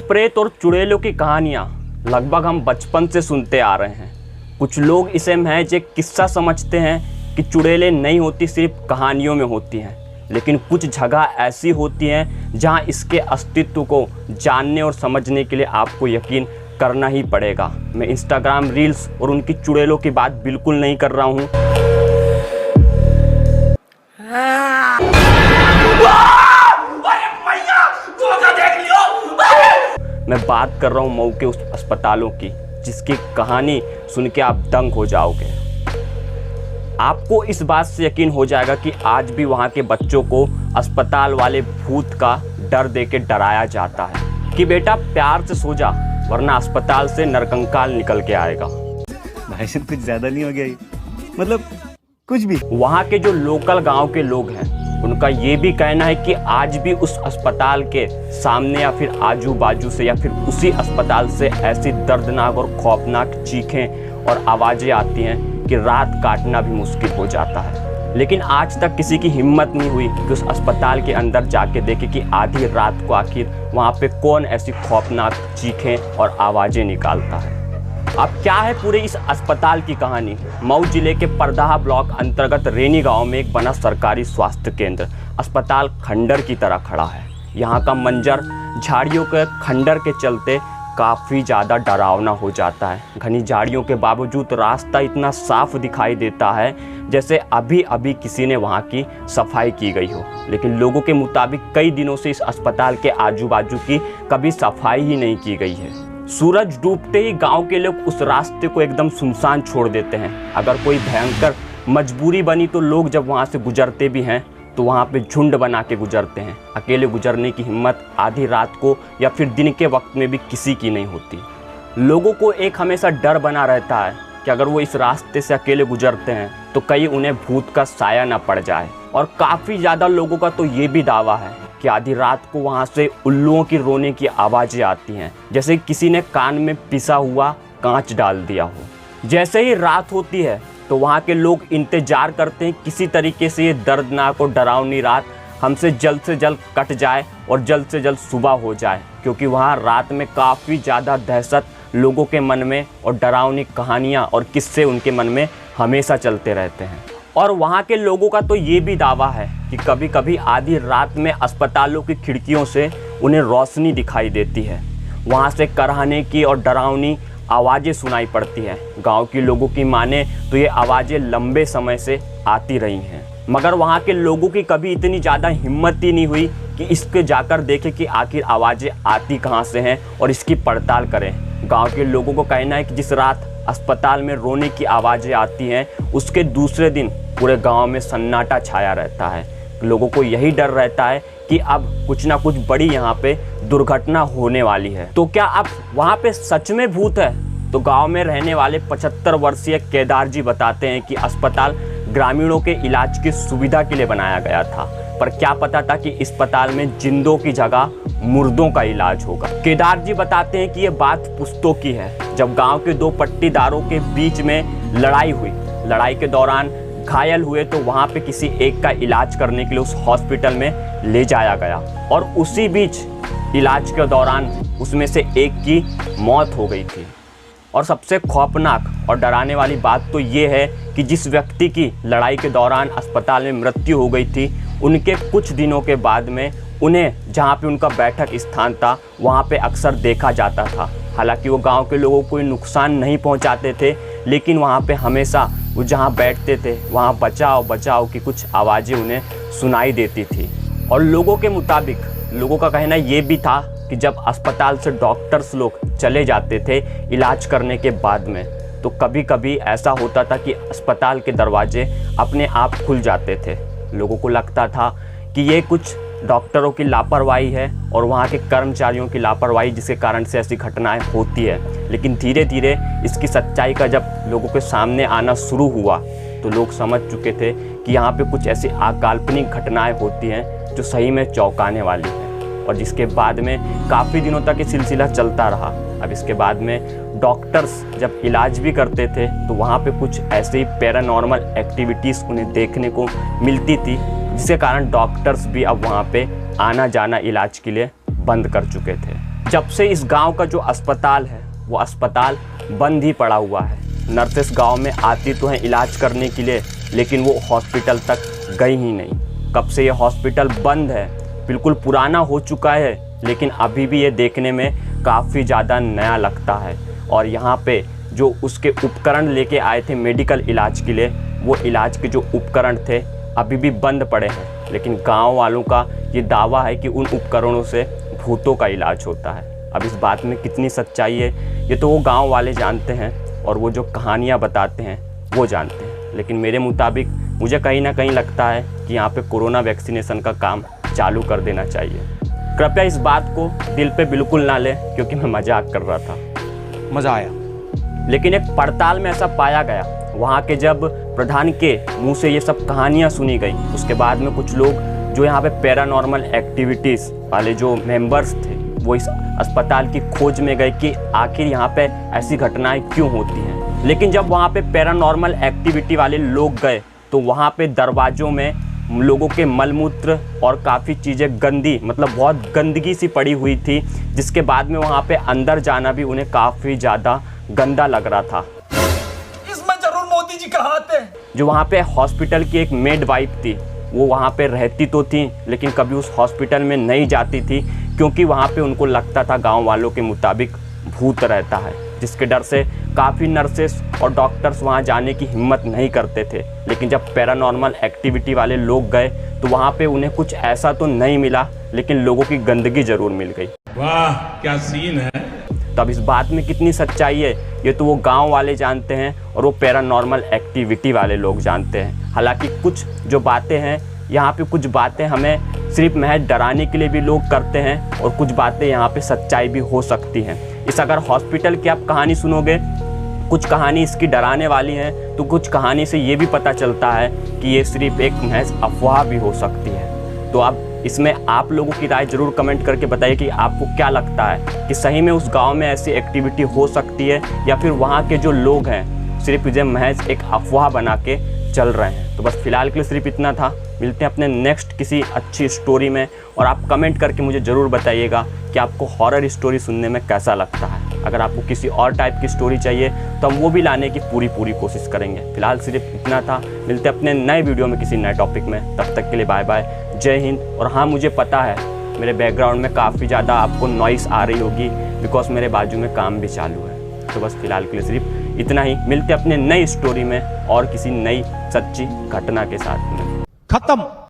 प्रेत और चुड़ैलों की कहानियाँ लगभग हम बचपन से सुनते आ रहे हैं। कुछ लोग इसे महज एक किस्सा समझते हैं कि चुड़ैलें नहीं होती, सिर्फ कहानियों में होती हैं। लेकिन कुछ जगह ऐसी होती हैं जहां इसके अस्तित्व को जानने और समझने के लिए आपको यकीन करना ही पड़ेगा। मैं इंस्टाग्राम रील्स और उनकी चुड़ैलों की बात बिल्कुल नहीं कर रहा हूँ। मैं बात कर रहा हूँ मऊ के उस अस्पतालों की जिसकी कहानी सुन के आप दंग हो जाओगे। आपको इस बात से यकीन हो जाएगा कि आज भी वहाँ के बच्चों को अस्पताल वाले भूत का डर दे के डराया जाता है कि बेटा प्यार से सो जा वरना अस्पताल से नरकंकाल निकल के आएगा। भाई साहब कुछ ज्यादा नहीं हो गया ये? मतलब कुछ भी। वहाँ के जो लोकल गांव के लोग हैं उनका ये भी कहना है कि आज भी उस अस्पताल के सामने या फिर आजू बाजू से या फिर उसी अस्पताल से ऐसी दर्दनाक और खौफनाक चीखें और आवाज़ें आती हैं कि रात काटना भी मुश्किल हो जाता है। लेकिन आज तक किसी की हिम्मत नहीं हुई कि उस अस्पताल के अंदर जाके देखे कि आधी रात को आखिर वहाँ पे कौन ऐसी खौफनाक चीखें और आवाज़ें निकालता है। अब क्या है पूरे इस अस्पताल की कहानी। मऊ जिले के परदाहा ब्लॉक अंतर्गत रेनी गांव में एक बना सरकारी स्वास्थ्य केंद्र अस्पताल खंडर की तरह खड़ा है। यहाँ का मंजर झाड़ियों के खंडर के चलते काफ़ी ज़्यादा डरावना हो जाता है। घनी झाड़ियों के बावजूद रास्ता इतना साफ दिखाई देता है जैसे अभी अभी किसी ने वहाँ की सफाई की गई हो। लेकिन लोगों के मुताबिक कई दिनों से इस अस्पताल के आजू बाजू की कभी सफाई ही नहीं की गई है। सूरज डूबते ही गांव के लोग उस रास्ते को एकदम सुनसान छोड़ देते हैं। अगर कोई भयंकर मजबूरी बनी तो लोग जब वहां से गुजरते भी हैं तो वहां पे झुंड बना के गुजरते हैं। अकेले गुजरने की हिम्मत आधी रात को या फिर दिन के वक्त में भी किसी की नहीं होती। लोगों को एक हमेशा डर बना रहता है कि अगर वो इस रास्ते से अकेले गुजरते हैं तो कहीं उन्हें भूत का साया ना पड़ जाए। और काफ़ी ज़्यादा लोगों का तो ये भी दावा है कि आधी रात को वहाँ से उल्लुओं की रोने की आवाज़ें आती हैं, जैसे किसी ने कान में पिसा हुआ कांच डाल दिया हो। जैसे ही रात होती है तो वहाँ के लोग इंतज़ार करते हैं किसी तरीके से ये दर्दनाक और डरावनी रात हमसे जल्द से जल्द कट जाए और जल्द से जल्द सुबह हो जाए, क्योंकि वहाँ रात में काफ़ी ज़्यादा दहशत लोगों के मन में और डरावनी कहानियाँ और किस्से उनके मन में हमेशा चलते रहते हैं। और वहाँ के लोगों का तो ये भी दावा है कि कभी कभी आधी रात में अस्पतालों की खिड़कियों से उन्हें रोशनी दिखाई देती है। वहाँ से कराहने की और डरावनी आवाज़ें सुनाई पड़ती हैं। गांव के लोगों की माने तो ये आवाज़ें लंबे समय से आती रही हैं, मगर वहाँ के लोगों की कभी इतनी ज़्यादा हिम्मत ही नहीं हुई कि इसके जाकर देखें कि आखिर आवाज़ें आती कहाँ से हैं और इसकी पड़ताल करें। गाँव के लोगों को कहना है कि जिस रात अस्पताल में रोने की आवाज़ें आती हैं उसके दूसरे दिन पूरे गांव में सन्नाटा छाया रहता है। लोगों को यही डर रहता है कि अब कुछ ना कुछ बड़ी यहाँ पे दुर्घटना होने वाली है। तो क्या अब वहाँ पे सच में भूत है? तो गांव में रहने वाले 75 वर्षीय केदार जी बताते हैं कि अस्पताल ग्रामीणों के इलाज की सुविधा के लिए बनाया गया था, पर क्या पता था कि अस्पताल में जिंदों की जगह मुर्दों का इलाज होगा। केदार जी बताते हैं कि ये बात पुश्तों की है। जब गांव के दो पट्टीदारों के बीच में लड़ाई हुई, लड़ाई के दौरान घायल हुए तो वहां पे किसी एक का इलाज करने के लिए उस हॉस्पिटल में ले जाया गया और उसी बीच इलाज के दौरान उसमें से एक की मौत हो गई थी। और सबसे खौफनाक और डराने वाली बात तो ये है कि जिस व्यक्ति की लड़ाई के दौरान अस्पताल में मृत्यु हो गई थी उनके कुछ दिनों के बाद में उन्हें जहाँ पे उनका बैठक स्थान था वहाँ पे अक्सर देखा जाता था। हालांकि वो गांव के लोगों को कोई नुकसान नहीं पहुँचाते थे, लेकिन वहाँ पे हमेशा वो जहाँ बैठते थे वहाँ बचाओ बचाओ की कुछ आवाज़ें उन्हें सुनाई देती थी। और लोगों के मुताबिक लोगों का कहना ये भी था कि जब अस्पताल से डॉक्टर्स लोग चले जाते थे इलाज करने के बाद में तो कभी कभी ऐसा होता था कि अस्पताल के दरवाजे अपने आप खुल जाते थे। लोगों को लगता था कि ये कुछ डॉक्टरों की लापरवाही है और वहाँ के कर्मचारियों की लापरवाही जिसके कारण से ऐसी घटनाएं होती है। लेकिन धीरे धीरे इसकी सच्चाई का जब लोगों के सामने आना शुरू हुआ तो लोग समझ चुके थे कि यहाँ पे कुछ ऐसी अकाल्पनिक घटनाएं होती हैं जो सही में चौंकाने वाली हैं। और जिसके बाद में काफ़ी दिनों तक ये सिलसिला चलता रहा। अब इसके बाद में डॉक्टर्स जब इलाज भी करते थे तो वहाँ पे कुछ ऐसे ही पैरानॉर्मल एक्टिविटीज़ उन्हें देखने को मिलती थी, जिसके कारण डॉक्टर्स भी अब वहाँ पे आना जाना इलाज के लिए बंद कर चुके थे। जब से इस गांव का जो अस्पताल है वो अस्पताल बंद ही पड़ा हुआ है। नर्सेस गांव में आती तो हैं इलाज करने के लिए, लेकिन वो हॉस्पिटल तक गई ही नहीं। कब से ये हॉस्पिटल बंद है, बिल्कुल पुराना हो चुका है, लेकिन अभी भी ये देखने में काफ़ी ज़्यादा नया लगता है। और यहाँ पे जो उसके उपकरण लेके आए थे मेडिकल इलाज के लिए, वो इलाज के जो उपकरण थे अभी भी बंद पड़े हैं। लेकिन गांव वालों का ये दावा है कि उन उपकरणों से भूतों का इलाज होता है। अब इस बात में कितनी सच्चाई है ये तो वो गांव वाले जानते हैं, और वो जो कहानियाँ बताते हैं वो जानते हैं। लेकिन मेरे मुताबिक मुझे कहीं ना कहीं लगता है कि यहाँ पे कोरोना वैक्सीनेशन का काम चालू कर देना चाहिए। कृपया इस बात को दिल पे बिल्कुल ना लें, क्योंकि मैं मजाक कर रहा था। मज़ा आया। लेकिन एक पड़ताल में ऐसा पाया गया, वहाँ के जब प्रधान के मुंह से ये सब कहानियाँ सुनी गई, उसके बाद में कुछ लोग जो यहाँ पे पैरानॉर्मल एक्टिविटीज़ वाले जो मेंबर्स थे वो इस अस्पताल की खोज में गए कि आखिर यहाँ पे ऐसी घटनाएं क्यों होती हैं। लेकिन जब वहाँ पे पैरानॉर्मल एक्टिविटी वाले लोग गए तो वहाँ पे दरवाज़ों में लोगों के मलमूत्र और काफ़ी चीज़ें गंदी, मतलब बहुत गंदगी सी पड़ी हुई थी, जिसके बाद में वहाँ पे अंदर जाना भी उन्हें काफ़ी ज़्यादा गंदा लग रहा था। इसमें जरूर मोदी जी का हाथ है। जो वहाँ पे हॉस्पिटल की एक मेड वाइफ थी, वो वहाँ पे रहती तो थी, लेकिन कभी उस हॉस्पिटल में नहीं जाती थी, क्योंकि वहाँ पे उनको लगता था गांव वालों के मुताबिक भूत रहता है, जिसके डर से काफ़ी नर्सेस और डॉक्टर्स वहाँ जाने की हिम्मत नहीं करते थे। लेकिन जब पैरानॉर्मल एक्टिविटी वाले लोग गए तो वहाँ पे उन्हें कुछ ऐसा तो नहीं मिला, लेकिन लोगों की गंदगी ज़रूर मिल गई। वाह क्या सीन है। तो अब इस बात में कितनी सच्चाई है ये तो वो गांव वाले जानते हैं और वो पैरानॉर्मल एक्टिविटी वाले लोग जानते हैं। हालांकि कुछ जो बातें हैं यहाँ पे, कुछ बातें हमें सिर्फ महज डराने के लिए भी लोग करते हैं, और कुछ बातें यहाँ पे सच्चाई भी हो सकती हैं। इस अगर हॉस्पिटल की आप कहानी सुनोगे, कुछ कहानी इसकी डराने वाली है, तो कुछ कहानी से ये भी पता चलता है कि ये सिर्फ एक महज अफवाह भी हो सकती है। तो अब इसमें आप लोगों की राय ज़रूर कमेंट करके बताइए कि आपको क्या लगता है कि सही में उस गांव में ऐसी एक्टिविटी हो सकती है, या फिर वहाँ के जो लोग हैं सिर्फ इसे महज एक अफवाह बना के चल रहे हैं। तो बस फिलहाल के लिए सिर्फ इतना था। मिलते हैं अपने नेक्स्ट किसी अच्छी स्टोरी में, और आप कमेंट करके मुझे ज़रूर बताइएगा कि आपको हॉरर स्टोरी सुनने में कैसा लगता है। अगर आपको किसी और टाइप की स्टोरी चाहिए तो हम वो भी लाने की पूरी कोशिश करेंगे। फिलहाल सिर्फ इतना था। मिलते हैं अपने नए वीडियो में किसी नए टॉपिक में। तब तक के लिए बाय बाय, जय हिंद। और हाँ, मुझे पता है मेरे बैकग्राउंड में काफ़ी ज़्यादा आपको नॉइस आ रही होगी, बिकॉज मेरे बाजू में काम भी चालू है। तो बस फिलहाल के लिए सिर्फ इतना ही। मिलते अपने नई स्टोरी में और किसी नई सच्ची घटना के साथ में। खत्म।